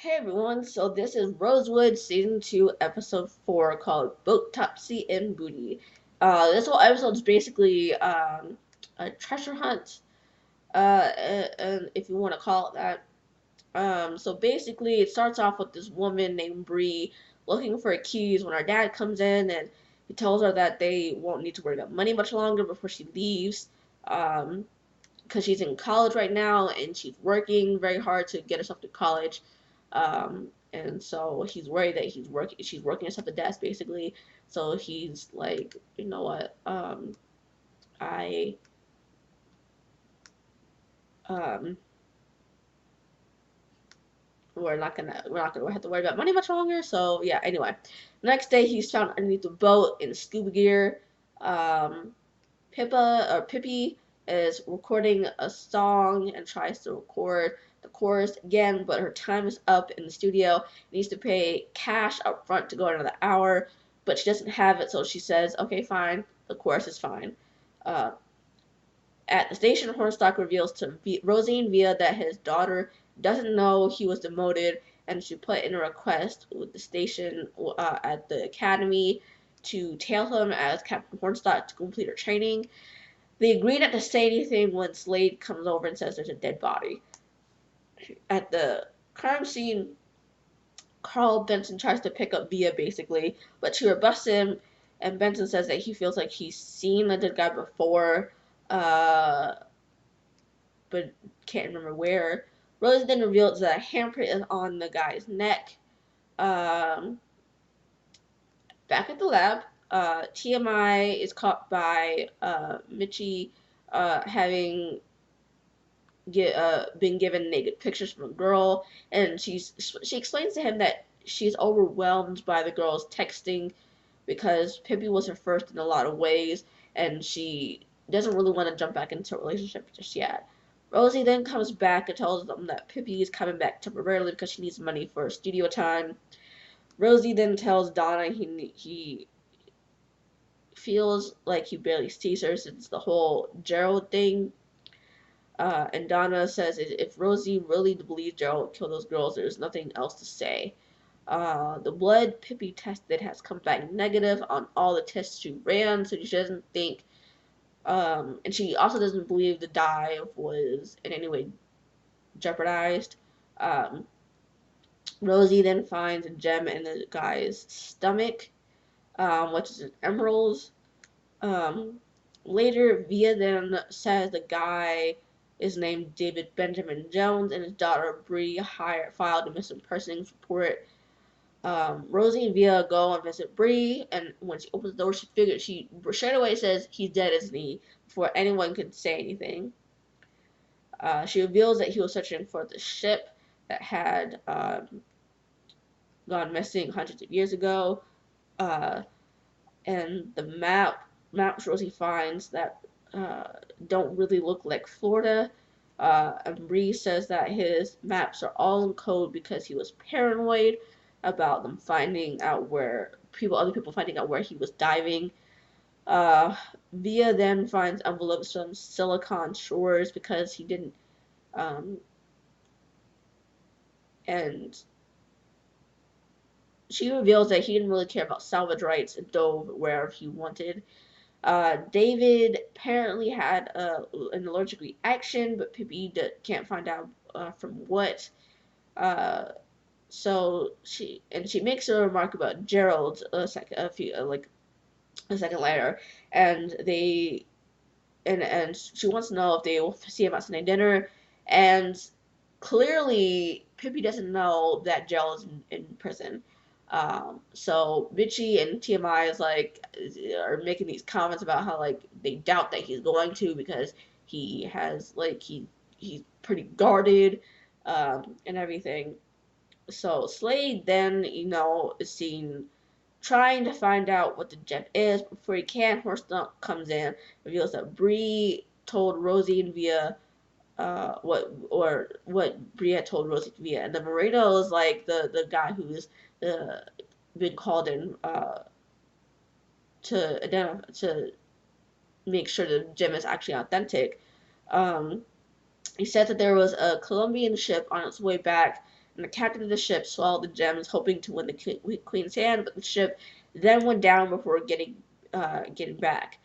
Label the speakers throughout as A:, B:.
A: Hey everyone, so this is Rosewood Season 2, Episode 4, called Boatopsy and Booty. This whole episode is basically a treasure hunt, and if you want to call it that. So basically, it starts off with this woman named Bree looking for keys when her dad comes in, and he tells her that they won't need to worry about money much longer before she leaves. Um, because she's in college right now and she's working very hard to get herself to college. And so he's worried that she's working herself to death basically. So he's like, you know what, I, um, we're not gonna have to worry about money much longer. So yeah, anyway, the next day he's found underneath the boat in scuba gear. Um, Pippi is recording a song and tries to record the chorus again, but her time is up in the studio. Needs to pay cash up front to go another hour, but she doesn't have it, so she says, "Okay, fine. The chorus is fine." Uh, at the station, Hornstock reveals to Rosie and Via that his daughter doesn't know he was demoted, and she put in a request with the station at the academy to tail him as Captain Hornstock to complete her training. They agree not to say anything when Slade comes over and says there's a dead body. At the crime scene, Carl Benson tries to pick up Via basically, but she rebuffs him, and Benson says that he feels like he's seen the dead guy before, uh, but can't remember where. Rose then reveals that a handprint is on the guy's neck. Um, Back at the lab, TMI is caught by Mitchie having been given naked pictures from a girl, and she explains to him that she's overwhelmed by the girl's texting because Pippi was her first in a lot of ways, and she doesn't really want to jump back into a relationship just yet. Rosie then comes back and tells them that Pippi is coming back temporarily because she needs money for studio time. Rosie then tells Donna he feels like he barely sees her since the whole Gerald thing. And Donna says if Rosie really believes Gerald killed those girls, there's nothing else to say. The blood Pippi tested has come back negative on all the tests she ran, so she doesn't think, and she also doesn't believe the dive was in any way jeopardized. Um, Rosie then finds a gem in the guy's stomach, which is an emerald. Um, Later, Via then says the guy is named David Benjamin Jones, and his daughter Bree filed a missing persons report. Rosie and Via go and visit Bree, and when she opens the door, she straight away says he's dead, isn't he? Before anyone can say anything. She reveals that he was searching for the ship that had gone missing hundreds of years ago. Uh, and the maps Rosie finds that uh, don't really look like Florida. And Bree says that his maps are all in code because he was paranoid about them finding out other people finding out where he was diving. Uh, Via then finds envelopes from Silicon Shores because he didn't, um, and she reveals that he didn't really care about salvage rights and dove wherever he wanted. David apparently had an allergic reaction, but Pippi can't find out from what. Uh, so she makes a remark about Gerald a second later, and she wants to know if they will see him at Sunday dinner, and clearly Pippi doesn't know that Gerald is in prison. So Bitchy and TMI is like are making these comments about how like they doubt that he's going to because he has he's pretty guarded and everything. So Slade then is seen trying to find out what the gem is. Before he can, Horse comes in, reveals that Bree told Rosie and Via what Bree had told Rosie and Via, and then Moreno is like the guy who's uh, been called in to make sure the gem is actually authentic. Um, he said that there was a Colombian ship on its way back, and the captain of the ship swallowed the gems, hoping to win the queen's hand, but the ship then went down before getting back.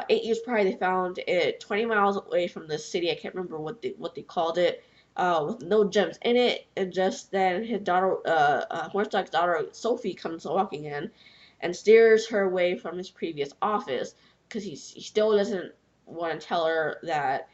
A: 8 years prior, they found it 20 miles away from the city. I can't remember what they called it, with no gems in it. And just then, his daughter, Hornstock's daughter, Sophie, comes walking in and steers her away from his previous office because he still doesn't want to tell her that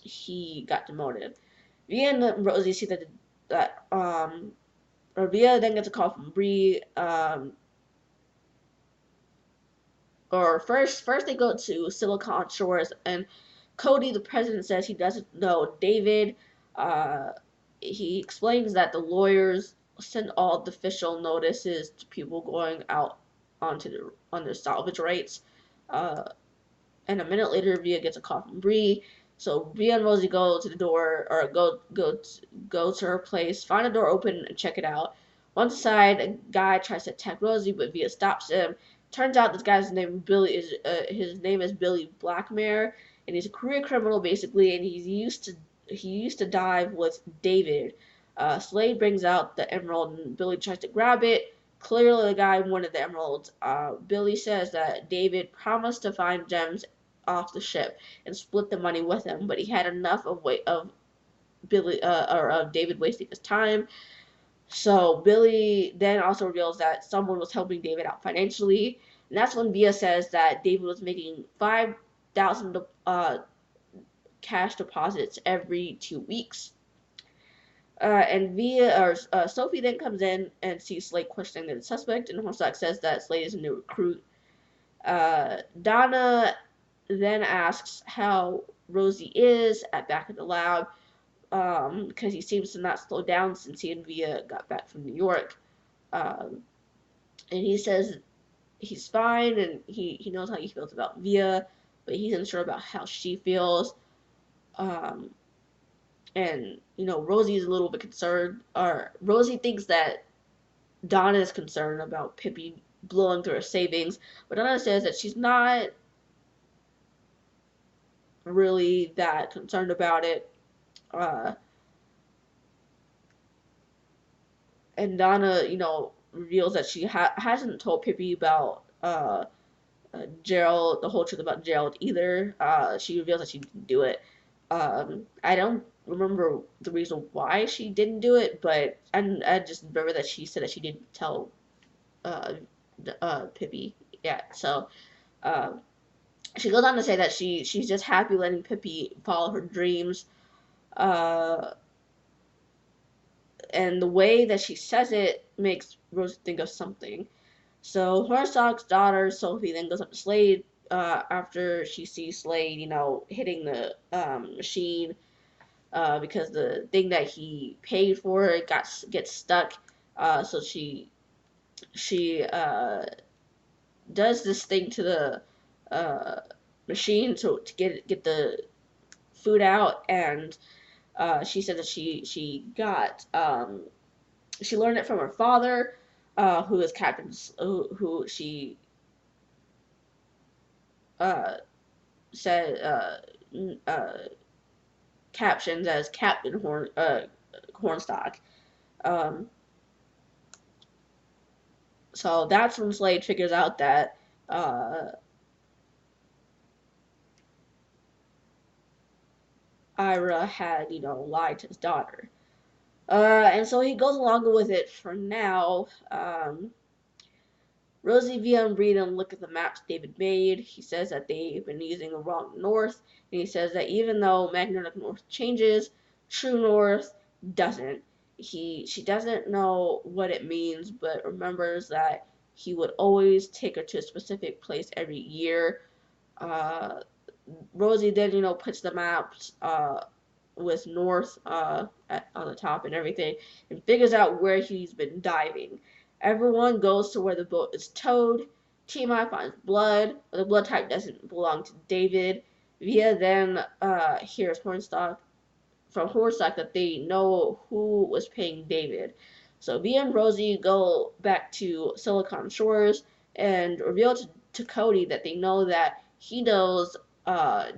A: he got demoted. Via and Rosie see or Via then gets a call from Bree. Or first they go to Silicon Shores, and Cody, the president, says he doesn't know David. Uh, he explains that the lawyers send all the official notices to people going out on their salvage rights. Uh, and a minute later, Via gets a call from Bree. So Via and Rosie go to the door, or go to her place, find the door open, and check it out. Once inside, a guy tries to attack Rosie, but Via stops him. Turns out this guy's name his name is Billy Blackmare, and he's a career criminal basically, and he used to dive with David. Slade brings out the emerald, and Billy tries to grab it. Clearly, the guy wanted the emeralds. Billy says that David promised to find gems off the ship and split the money with him, but he had enough of David wasting his time. So Billy then also reveals that someone was helping David out financially, and that's when Via says that David was making 5,000 cash deposits every 2 weeks. Sophie then comes in and sees Slade questioning the suspect, and Hornstock says that Slade is a new recruit. Donna then asks how Rosie is back at the lab, because he seems to not slow down since he and Via got back from New York. And he says he's fine, and he knows how he feels about Via, but he's unsure about how she feels. And Rosie's a little bit concerned, or Rosie thinks that Donna is concerned about Pippi blowing through her savings, but Donna says that she's not really that concerned about it. And Donna, reveals that she hasn't told Pippi about Gerald, the whole truth about Gerald either. She reveals that she didn't do it. I don't remember the reason why she didn't do it, but I just remember that she said that she didn't tell Pippi. Yeah, so she goes on to say that she's just happy letting Pippi follow her dreams. And the way that she says it makes Rose think of something. So Hornstock's daughter, Sophie, then goes up to Slade after she sees Slade, hitting the machine because the thing that he paid for gets stuck. So she does this thing to the machine to get the food out, and she said that she learned it from her father, who is Captain, who she said captions as Captain Hornstock. So that's when Slade figures out that Ira had, lied to his daughter. And so he goes along with it for now. Rosie, Via, and Breeden look at the maps David made. He says that they've been using the wrong north, and he says that even though magnetic north changes, true north doesn't. She doesn't know what it means, but remembers that he would always take her to a specific place every year. Rosie then, puts the maps with north on the top and everything, and figures out where he's been diving. Everyone goes to where the boat is towed. T-My finds blood, but the blood type doesn't belong to David. Via then hears from Hornstock that they know who was paying David. So Via and Rosie go back to Silicon Shores and reveal to Cody that they know that he knows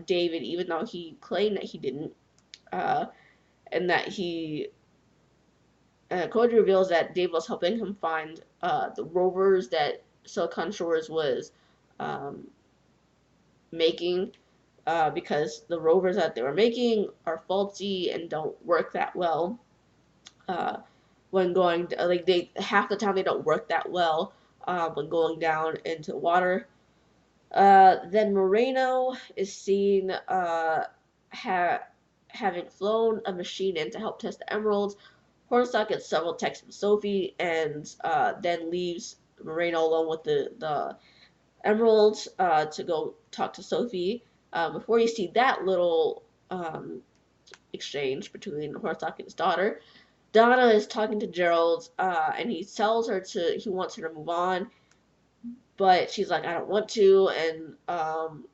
A: David, even though he claimed that he didn't, and that he Cody reveals that Dave was helping him find the rovers that Silicon Shores was um, making, because the rovers that they were making are faulty and don't work that well. Uh, when going like they half the time they don't work that well when going down into water. Then Moreno is seen ha having flown a machine in to help test the emeralds. Hornstock gets several texts from Sophie and then leaves Moreno alone with the emeralds to go talk to Sophie. Before you see that little exchange between Hornstock and his daughter, Donna is talking to Gerald, and he wants her to move on, but she's like, I don't want to, and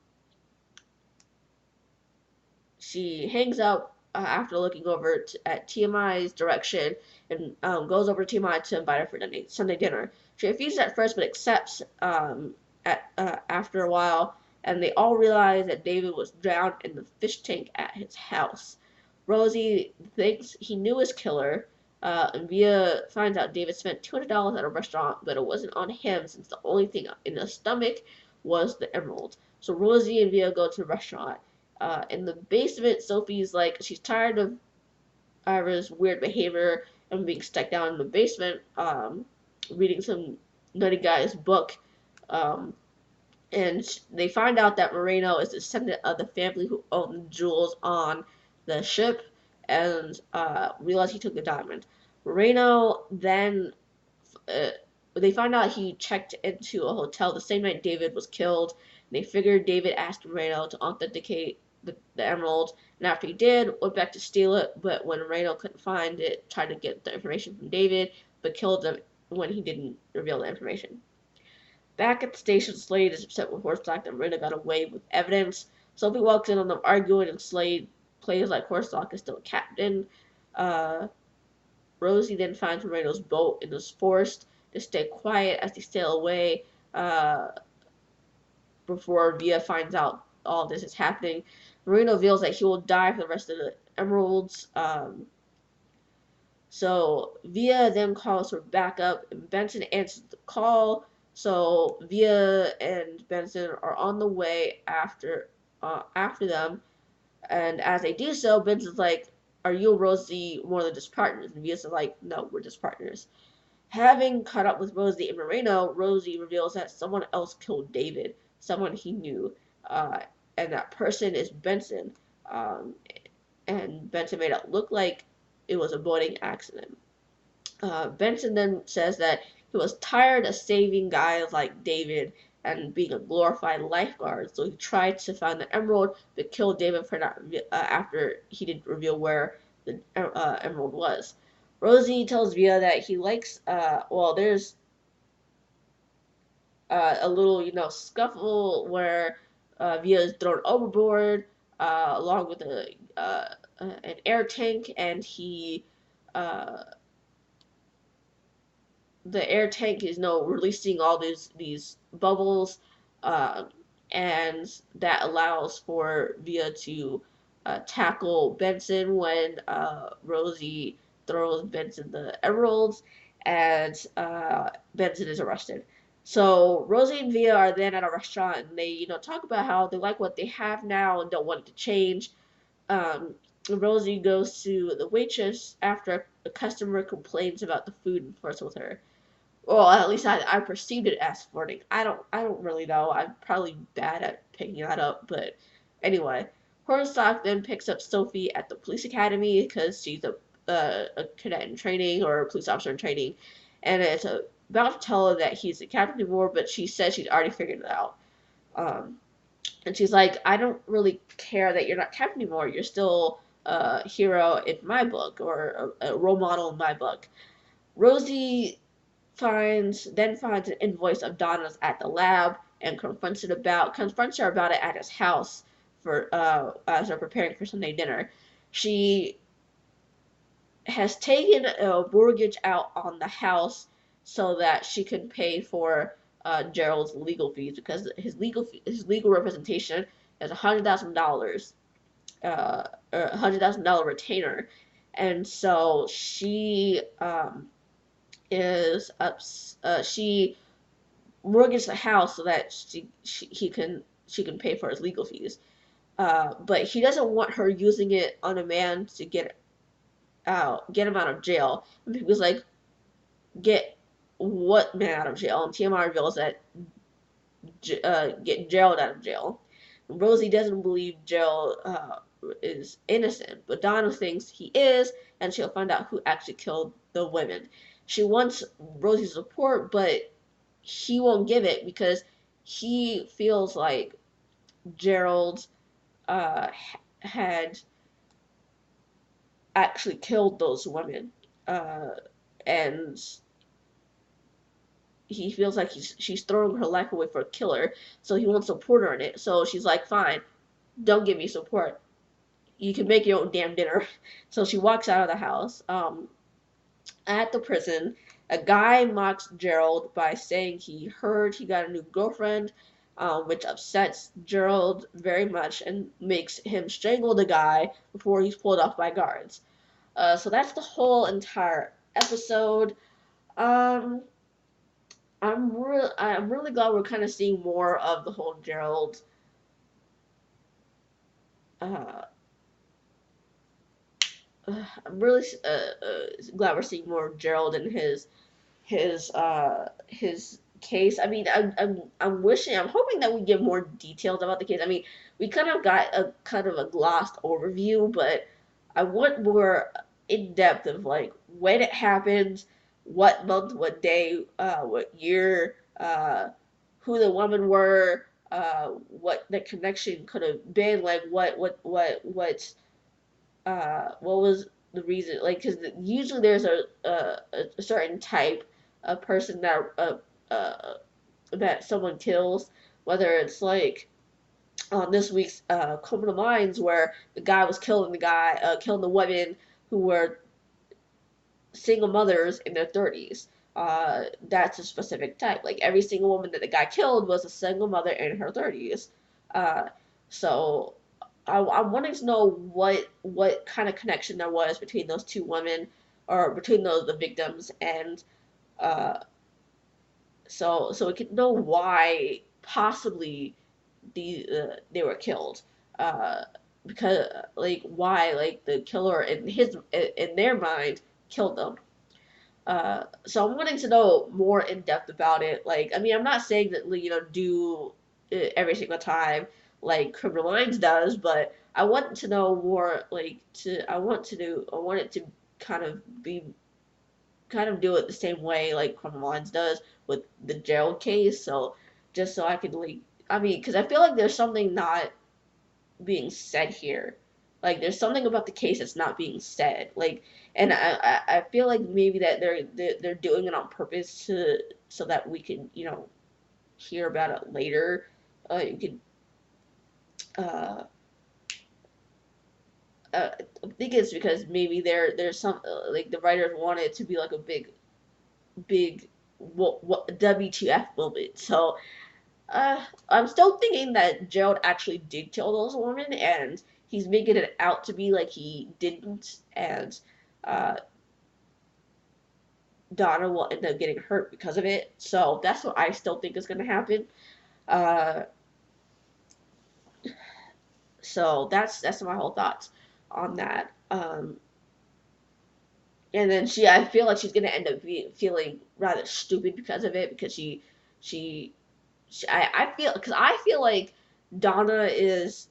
A: she hangs up after looking over at TMI's direction and goes over to TMI to invite her for Sunday dinner. She refuses at first, but accepts after a while, and they all realize that David was drowned in the fish tank at his house. Rosie thinks he knew his killer, and Via finds out David spent $200 at a restaurant, but it wasn't on him since the only thing in his stomach was the emerald. So Rosie and Via go to the restaurant. In the basement, Sophie's like, she's tired of Ira's weird behavior and being stuck down in the basement, reading some nutty guy's book. Um, and they find out that Moreno is a descendant of the family who owned the jewels on the ship, and realize he took the diamond. Moreno then uh, they find out he checked into a hotel the same night David was killed. They figured David asked Moreno to authenticate the emerald, and after he did, went back to steal it, but when Moreno couldn't find it, tried to get the information from David, but killed him when he didn't reveal the information. Back at the station, Slade is upset with Horselock that Moreno got away with evidence. Sophie walks in on them arguing, and Slade plays like Horselock is still a captain. Uh, Rosie then finds Moreno's boat and is forced to stay quiet as they sail away before Via finds out all this is happening. Moreno reveals that he will die for the rest of the emeralds. So Via then calls for backup, and Benson answers the call. So Via and Benson are on the way after them, and as they do so, Benson's like, "Are you and Rosie more than just partners?" And Via's like, "No, we're just partners." Having caught up with Rosie and Moreno, Rosie reveals that someone else killed David, someone he knew, uh, and that person is Benson. Um, and Benson made it look like it was a boating accident. Benson then says that he was tired of saving guys like David and being a glorified lifeguard, so he tried to find the emerald but killed David for not after he didn't reveal where the emerald was. Rosie tells Via that he likes, there's a little, scuffle where Via is thrown overboard along with an air tank, and uh, the air tank is releasing all these bubbles, uh, and that allows for Via to tackle Benson when Rosie throws Benson the emeralds, and Benson is arrested. So Rosie and Via are then at a restaurant, and they talk about how they like what they have now and don't want it to change. Um, Rosie goes to the waitress after a customer complains about the food and flirts with her. Well, at least I perceived it as flirting. I don't really know. I'm probably bad at picking that up, but anyway, Hornstock then picks up Sophie at the police academy because she's a cadet in training or a police officer in training, and it's about to tell her that he's a captain anymore, but she says she's already figured it out. Um, and she's like, I don't really care that you're not captain anymore. You're still a hero in my book, or a role model in my book. Rosie finds an invoice of Donna's at the lab and confronts her about it at his house for as they're preparing for Sunday dinner. She has taken a mortgage out on the house so that she can pay for Gerald's legal fees, because his legal representation is $100,000, $100,000 retainer, and so she is she mortgaged the house so that she can pay for his legal fees. But he doesn't want her using it on a man to get him out of jail. And he was like, get what man out of jail? And TMI reveals that get Gerald out of jail. Rosie doesn't believe Gerald is innocent, but Donna thinks he is, and she'll find out who actually killed the women. She wants Rosie's support, but he won't give it because he feels like Gerald uh, had actually killed those women, uh, and he feels like she's throwing her life away for a killer, so he won't support her in it. So she's like, fine, don't give me support. You can make your own damn dinner. So she walks out of the house. At the prison, a guy mocks Gerald by saying he heard he got a new girlfriend, which upsets Gerald very much and makes him strangle the guy before he's pulled off by guards. So that's the whole entire episode. Um, I'm really glad we're kind of seeing more of the whole Gerald. Uh, I'm really glad we're seeing more of Gerald and his case. I mean, I'm wishing, I'm hoping that we get more details about the case. I mean, we kind of got a kind of a glossed overview, but I want more in depth of like when it happened, what month, what day, what year, who the women were, what the connection could have been, like what was the reason, like because usually there's a certain type of person that someone kills, whether it's like on this week's Criminal Minds where the guy was killing the women who were single mothers in their 30s. That's a specific type. Like every single woman that the guy killed was a single mother in her 30s. Uh, so I'm wanting to know what kind of connection there was between those two women, or between the victims, and uh, so we can know why possibly they were killed. Uh, because like why like the killer in their mind killed them. So I'm wanting to know more in depth about it. Like, I mean, I'm not saying that do it every single time like Criminal Minds does, but I want to know more. I want it to kind of be kind of do it the same way like Criminal Minds does with the Gerald case. So just so I can like, I mean, because I feel like there's something not being said here. Like there's something about the case that's not being said. Like, and I feel like maybe that they're doing it on purpose to so that we can hear about it later. You could uh, I think it's because maybe there's some like the writers want it to be like a big what WTF moment. So I'm still thinking that Gerald actually did kill those women, and he's making it out to be like he didn't, and uh, Donna will end up getting hurt because of it. So that's what I still think is going to happen. Uh, so that's my whole thoughts on that. And then I feel like she's going to end up feeling rather stupid because of it, because she because I feel like Donna is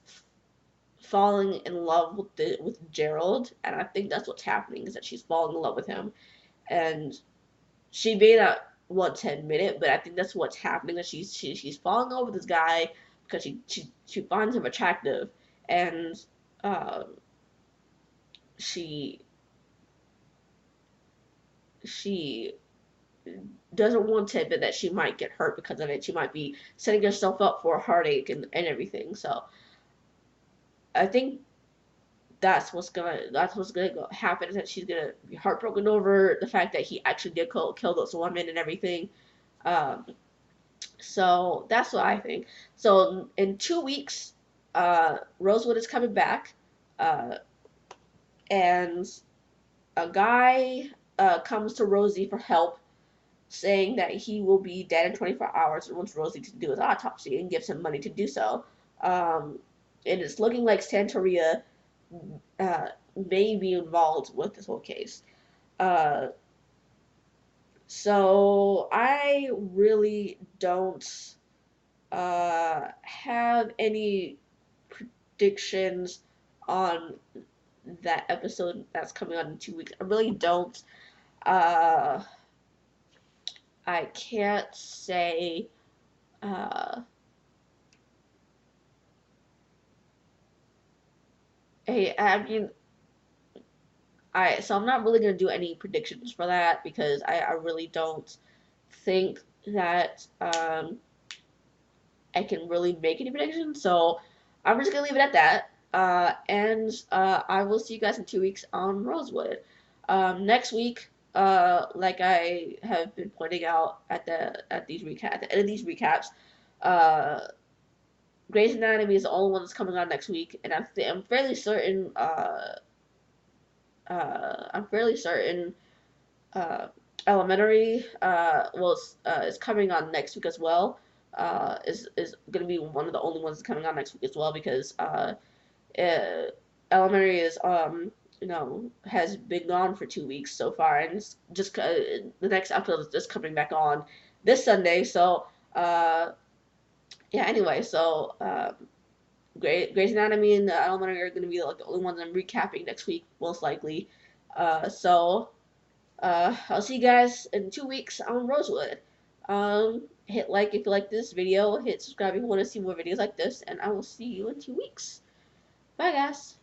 A: falling in love with Gerald, and I think that's what's happening, is that she's falling in love with him, and she may not want to admit it, but I think that's what's happening, that she's falling in love with this guy because she finds him attractive, and um, she she doesn't want to admit that she might get hurt because of it. She might be setting herself up for a heartache and everything. So I think that's what's gonna happen, is that she's gonna be heartbroken over the fact that he actually did kill those women and everything. Um, so that's what I think. So in 2 weeks, Rosewood is coming back, uh, and a guy comes to Rosie for help, saying that he will be dead in 24 hours and wants Rosie to do his autopsy and gives him money to do so. Um, and it's looking like Santeria uh, may be involved with this whole case. Uh, so I really don't have any predictions on that episode that's coming on in 2 weeks. I really don't. Uh, I can't say. Uh, I mean, so I'm not really gonna do any predictions for that because I really don't think that I can really make any predictions. So I'm just gonna leave it at that. And I will see you guys in 2 weeks on Rosewood. Next week, like I have been pointing out at the end of these recaps, uh, Grey's Anatomy is the only one that's coming on next week, and I'm fairly certain. I'm fairly certain uh, Elementary is coming on next week as well. Is going to be one of the only ones coming on next week as well because Elementary is has been gone for 2 weeks so far, and it's just the next episode is just coming back on this Sunday. So yeah. Anyway, so Grey's Anatomy and Elementary are going to be like the only ones I'm recapping next week, most likely. So I'll see you guys in 2 weeks on Rosewood. Hit like if you like this video, hit subscribe if you want to see more videos like this, and I will see you in 2 weeks. Bye, guys.